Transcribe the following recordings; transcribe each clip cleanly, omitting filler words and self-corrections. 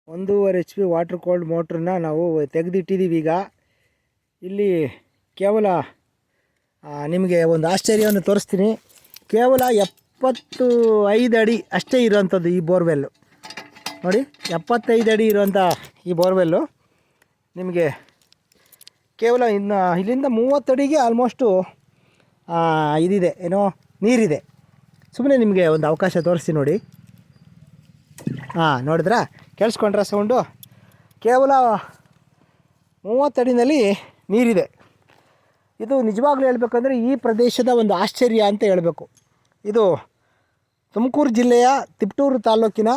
1.5 HP water cold ಮೋಟ್ರನ್ನ ನಾವು ತೆಗೆದಿಟ್ಟಿದ್ದೀವಿ. ಈಗ ಇಲ್ಲಿ ಕೇವಲ ನಿಮಗೆ ಒಂದು ಆಶ್ಚರ್ಯವನ್ನು ತೋರಿಸ್ತೀನಿ. ಕೇವಲ 75 ಅಡಿ ಅಷ್ಟೇ ಇರೋವಂಥದ್ದು ಈ ಬೋರ್ವೆಲ್ಲು. ನೋಡಿ, 75 ಅಡಿ ಇರುವಂಥ ಈ ಬೋರ್ವೆಲ್ಲು ನಿಮಗೆ ಕೇವಲ ಇಲ್ಲಿಂದ 30 ಅಡಿಗೆ ಆಲ್ಮೋಸ್ಟು ಇದಿದೆ, ಏನೋ ನೀರಿದೆ. ಸುಮ್ಮನೆ ನಿಮಗೆ ಒಂದು ಅವಕಾಶ ತೋರಿಸ್ತೀನಿ ನೋಡಿ. ನೋಡಿದ್ರಾ, ಕೇಳಿಸ್ಕೊಂಡ್ರ ಸೌಂಡು? ಕೇವಲ 30 ಅಡಿನಲ್ಲಿ ನೀರಿದೆ. ಇದು ನಿಜವಾಗ್ಲೂ ಹೇಳಬೇಕಂದ್ರೆ ಈ ಪ್ರದೇಶದ ಒಂದು ಆಶ್ಚರ್ಯ ಅಂತ ಹೇಳಬೇಕು. ಇದು ತುಮಕೂರು ಜಿಲ್ಲೆಯ ತಿಪಟೂರು ತಾಲೂಕಿನ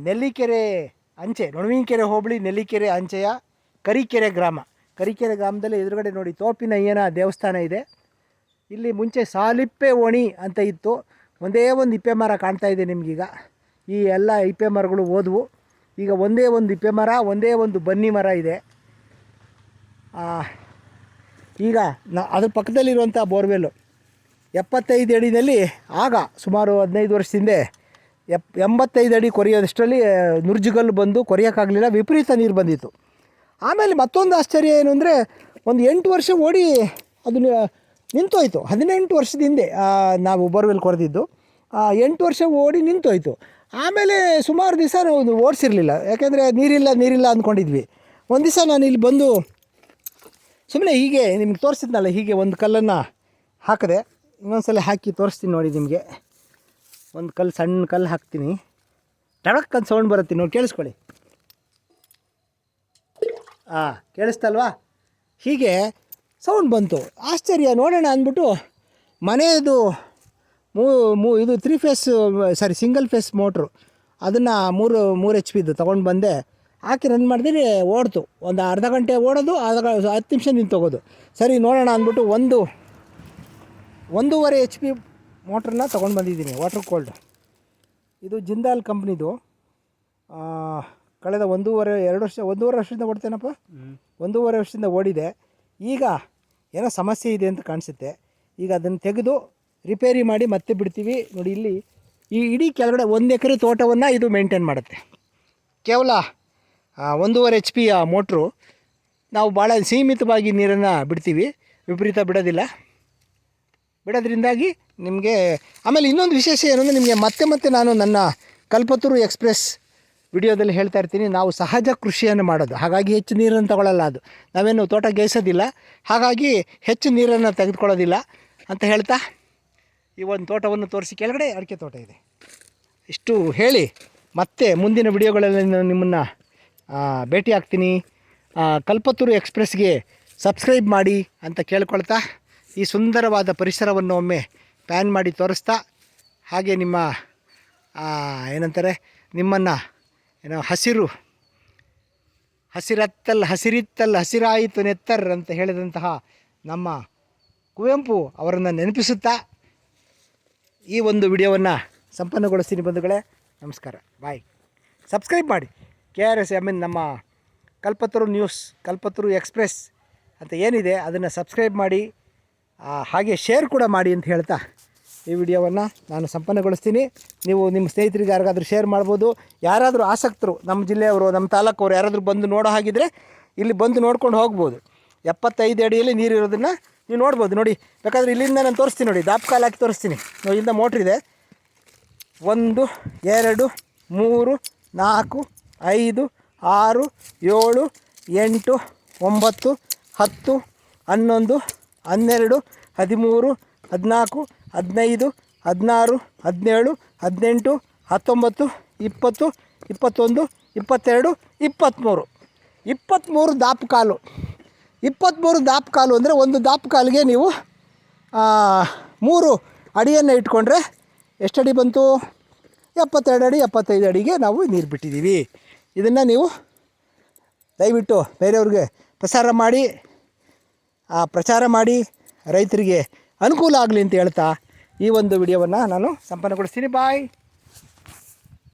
ನೆಲ್ಲಿಕೆರೆ ಅಂಚೆ, ನೊಣವಿನಕೆರೆ ಹೋಬಳಿ ನೆಲ್ಲಿಕೆರೆ ಅಂಚೆಯ ಕರಿಕೆರೆ ಗ್ರಾಮ. ಕರಿಕೆರೆ ಗ್ರಾಮದಲ್ಲಿ ಎದುರುಗಡೆ ನೋಡಿ ತೋಪಿನಯ್ಯನ ದೇವಸ್ಥಾನ ಇದೆ. ಇಲ್ಲಿ ಮುಂಚೆ ಸಾಲಿಪ್ಪೆ ಓಣಿ ಅಂತ ಇತ್ತು. ಒಂದೇ ಒಂದು ಇಪ್ಪೆ ಮರ ಕಾಣ್ತಾ ಇದೆ ನಿಮಗೀಗ. ಈ ಎಲ್ಲ ಇಪ್ಪೆ ಮರಗಳು ಹೋದವು. ಈಗ ಒಂದೇ ಒಂದು ಇಪ್ಪೆ ಮರ, ಒಂದೇ ಒಂದು ಬನ್ನಿ ಮರ ಇದೆ. ಈಗ ಅದ್ರ ಪಕ್ಕದಲ್ಲಿರುವಂಥ ಬೋರ್ವೆಲ್ಲು 75 ಅಡಿನಲ್ಲಿ ಆಗ ಸುಮಾರು 15 ವರ್ಷದಿಂದ 85 ಅಡಿ ಕೊರೆಯೋದಷ್ಟರಲ್ಲಿ ನುರ್ಜುಗಲ್ಲು ಬಂದು ಕೊರೆಯೋಕ್ಕಾಗಲಿಲ್ಲ, ವಿಪರೀತ ನೀರು ಬಂದಿತ್ತು. ಆಮೇಲೆ ಮತ್ತೊಂದು ಆಶ್ಚರ್ಯ ಏನು ಅಂದರೆ, ಒಂದು 8 ವರ್ಷ ಓಡಿ ಅದು ನಿಂತೋಯ್ತು. 18 ವರ್ಷದ ಹಿಂದೆ ನಾವು ಬೋರ್ವೆಲ್ ಕೊರೆದಿದ್ದು. 8 ವರ್ಷ ಓಡಿ ನಿಂತೋಯ್ತು. ಆಮೇಲೆ ಸುಮಾರು ದಿವಸ ನಾವು ಓಡಿಸಿರಲಿಲ್ಲ, ಯಾಕೆಂದರೆ ನೀರಿಲ್ಲ ಅಂದ್ಕೊಂಡಿದ್ವಿ. ಒಂದು ದಿವಸ ನಾನು ಇಲ್ಲಿ ಬಂದು ಸುಮ್ಮನೆ ಹೀಗೆ ನಿಮ್ಗೆ ತೋರಿಸಿದ್ನಲ್ಲ, ಹೀಗೆ ಒಂದು ಕಲ್ಲನ್ನು ಹಾಕಿದೆ. ಇನ್ನೊಂದು ಸಲ ಹಾಕಿ ತೋರಿಸ್ತೀನಿ ನೋಡಿ ನಿಮಗೆ. ಒಂದು ಕಲ್ಲು, ಸಣ್ಣ ಕಲ್ಲು ಹಾಕ್ತೀನಿ. ಟಡಕ್ಕಂತ ಸೌಂಡ್ ಬರುತ್ತೆ ನೋಡಿ, ಕೇಳಿಸ್ಕೊಳ್ಳಿ. ಕೇಳಿಸ್ತಲ್ವಾ? ಹೀಗೆ ಸೌಂಡ್ ಬಂತು. ಆಶ್ಚರ್ಯ, ನೋಡೋಣ ಅಂದ್ಬಿಟ್ಟು ಮನೆಯದು ಇದು 3 ಫೇಸ್ ಸಿಂಗಲ್ ಫೇಸ್ ಮೋಟ್ರು, ಅದನ್ನು 3 HP ಇದು ತೊಗೊಂಡು ಬಂದೆ. ಹಾಕಿ ರನ್ ಮಾಡಿದ್ರೆ ಓಡ್ತು. ಒಂದು ಅರ್ಧ ಗಂಟೆ ಓಡೋದು, 10 ನಿಮಿಷ ನಿಂತೋಗೋದು. ಸರಿ ನೋಡೋಣ ಅಂದ್ಬಿಟ್ಟು 1.5 HP ಮೋಟ್ರನ್ನ ತೊಗೊಂಡು ಬಂದಿದ್ದೀನಿ, ವಾಟರ್ ಕೋಲ್ಡ್. ಇದು ಜಿಂದಾಲ್ ಕಂಪ್ನಿದು. ಕಳೆದ 1.5 ವರ್ಷದಿಂದ ಓಡ್ತೇನಪ್ಪ, 1.5 ವರ್ಷದಿಂದ ಓಡಿದೆ. ಈಗ ಏನೋ ಸಮಸ್ಯೆ ಇದೆ ಅಂತ ಕಾಣಿಸುತ್ತೆ. ಈಗ ಅದನ್ನು ತೆಗೆದು ರಿಪೇರಿ ಮಾಡಿ ಮತ್ತೆ ಬಿಡ್ತೀವಿ. ನೋಡಿ, ಇಲ್ಲಿ ಈ ಇಡೀ ಕೆಳಗಡೆ 1 ಎಕರೆ ತೋಟವನ್ನು ಇದು ಮೇಂಟೈನ್ ಮಾಡುತ್ತೆ. ಕೇವಲ 1.5 HP ಮೋಟ್ರು. ನಾವು ಭಾಳ ಸೀಮಿತವಾಗಿ ನೀರನ್ನು ಬಿಡ್ತೀವಿ, ವಿಪರೀತ ಬಿಡೋದ್ರಿಂದಾಗಿ ನಿಮಗೆ. ಆಮೇಲೆ ಇನ್ನೊಂದು ವಿಶೇಷ ಏನಂದರೆ, ನಿಮಗೆ ಮತ್ತೆ ನಾನು ನನ್ನ ಕಲ್ಪತರು ಎಕ್ಸ್ಪ್ರೆಸ್ ವಿಡಿಯೋದಲ್ಲಿ ಹೇಳ್ತಾ ಇರ್ತೀನಿ, ನಾವು ಸಹಜ ಕೃಷಿಯನ್ನು ಮಾಡೋದು. ಹಾಗಾಗಿ ಹೆಚ್ಚು ನೀರನ್ನು ತಗೊಳ್ಳಲ್ಲ. ಅದು ನಾವೇನು ತೋಟ ಗೇಯಿಸೋದಿಲ್ಲ, ಹಾಗಾಗಿ ಹೆಚ್ಚು ನೀರನ್ನು ತೆಗೆದುಕೊಳ್ಳೋದಿಲ್ಲ ಅಂತ ಹೇಳ್ತಾ ಈ ಒಂದು ತೋಟವನ್ನು ತೋರಿಸಿ, ಕೆಳಗಡೆ ಅಡಿಕೆ ತೋಟ ಇದೆ. ಇಷ್ಟು ಹೇಳಿ ಮತ್ತೆ ಮುಂದಿನ ವಿಡಿಯೋಗಳಲ್ಲಿ ನಾನು ನಿಮ್ಮನ್ನು ಭೇಟಿ ಆಗ್ತೀನಿ. ಕಲ್ಪತರು ಎಕ್ಸ್ಪ್ರೆಸ್ಗೆ ಸಬ್ಸ್ಕ್ರೈಬ್ ಮಾಡಿ ಅಂತ ಕೇಳ್ಕೊಳ್ತಾ, ಈ ಸುಂದರವಾದ ಪರಿಸರವನ್ನು ಒಮ್ಮೆ ಪ್ಯಾನ್ ಮಾಡಿ ತೋರಿಸ್ತಾ, ಹಾಗೆ ನಿಮ್ಮ ನಿಮ್ಮನ್ನು ಹಸಿರಾಯಿತು ನೆತ್ತರ್ ಅಂತ ಹೇಳಿದಂತಹ ನಮ್ಮ ಕುವೆಂಪು ಅವರನ್ನು ನೆನಪಿಸುತ್ತಾ ಈ ಒಂದು ವಿಡಿಯೋವನ್ನು ಸಂಪನ್ನಗೊಳಿಸ್ತೀನಿ ಬಂಧುಗಳೇ. ನಮಸ್ಕಾರ, ಬಾಯ್. ಸಬ್ಸ್ಕ್ರೈಬ್ ಮಾಡಿ. KRS ನಮ್ಮ ಕಲ್ಪತರು ನ್ಯೂಸ್, ಕಲ್ಪತರು ಎಕ್ಸ್ಪ್ರೆಸ್ ಅಂತ ಏನಿದೆ ಅದನ್ನು ಸಬ್ಸ್ಕ್ರೈಬ್ ಮಾಡಿ, ಹಾಗೆ ಶೇರ್ ಕೂಡ ಮಾಡಿ ಅಂತ ಹೇಳ್ತಾ ಈ ವಿಡಿಯೋವನ್ನು ನಾನು ಸಂಪನ್ನಗೊಳಿಸ್ತೀನಿ. ನೀವು ನಿಮ್ಮ ಸ್ನೇಹಿತರಿಗೆ ಯಾರಿಗಾದ್ರೂ ಶೇರ್ ಮಾಡ್ಬೋದು. ಯಾರಾದರೂ ಆಸಕ್ತರು, ನಮ್ಮ ಜಿಲ್ಲೆಯವರು, ನಮ್ಮ ತಾಲೂಕವರು ಯಾರಾದರೂ ಬಂದು ನೋಡೋ ಹಾಗಿದ್ರೆ ಇಲ್ಲಿ ಬಂದು ನೋಡ್ಕೊಂಡು ಹೋಗ್ಬೋದು. 75 ಅಡಿಯಲ್ಲಿ ನೀರಿರೋದನ್ನು ನೀವು ನೋಡ್ಬೋದು. ನೋಡಿ, ಬೇಕಾದರೆ ಇಲ್ಲಿಂದ ನಾನು ತೋರಿಸ್ತೀನಿ ನೋಡಿ, ದಾಪ್ಕಾಲ್ ಹಾಕಿ ತೋರಿಸ್ತೀನಿ. ಇಲ್ಲಿಂದ ಮೋಟ್ರಿದೆ. 1 2 3 4 5 6 7 8 9 10 11 12 13 14 15 16 17 18 19 20 21 22 23 23 ದಾಪುಕಾಲು. 23 ದಾಪುಕಾಲು ಅಂದರೆ ಒಂದು ದಾಪುಕಾಲಿಗೆ ನೀವು 3 ಅಡಿಯನ್ನು ಇಟ್ಕೊಂಡ್ರೆ ಎಷ್ಟಡಿ ಬಂತು? 72 ಅಡಿ, 75 ಅಡಿಗೆ ನಾವು ನೀರು ಬಿಟ್ಟಿದ್ದೀವಿ. ಇದನ್ನು ನೀವು ದಯವಿಟ್ಟು ಬೇರೆಯವ್ರಿಗೆ ಪ್ರಚಾರ ಮಾಡಿ ರೈತರಿಗೆ ಅನುಕೂಲ ಆಗಲಿ ಅಂತ ಹೇಳ್ತಾ ಈ ಒಂದು ವಿಡಿಯೋವನ್ನು ನಾನು ಸಂಪನ್ನಗೊಳಿಸ್ತೀನಿ. ಬಾಯ್.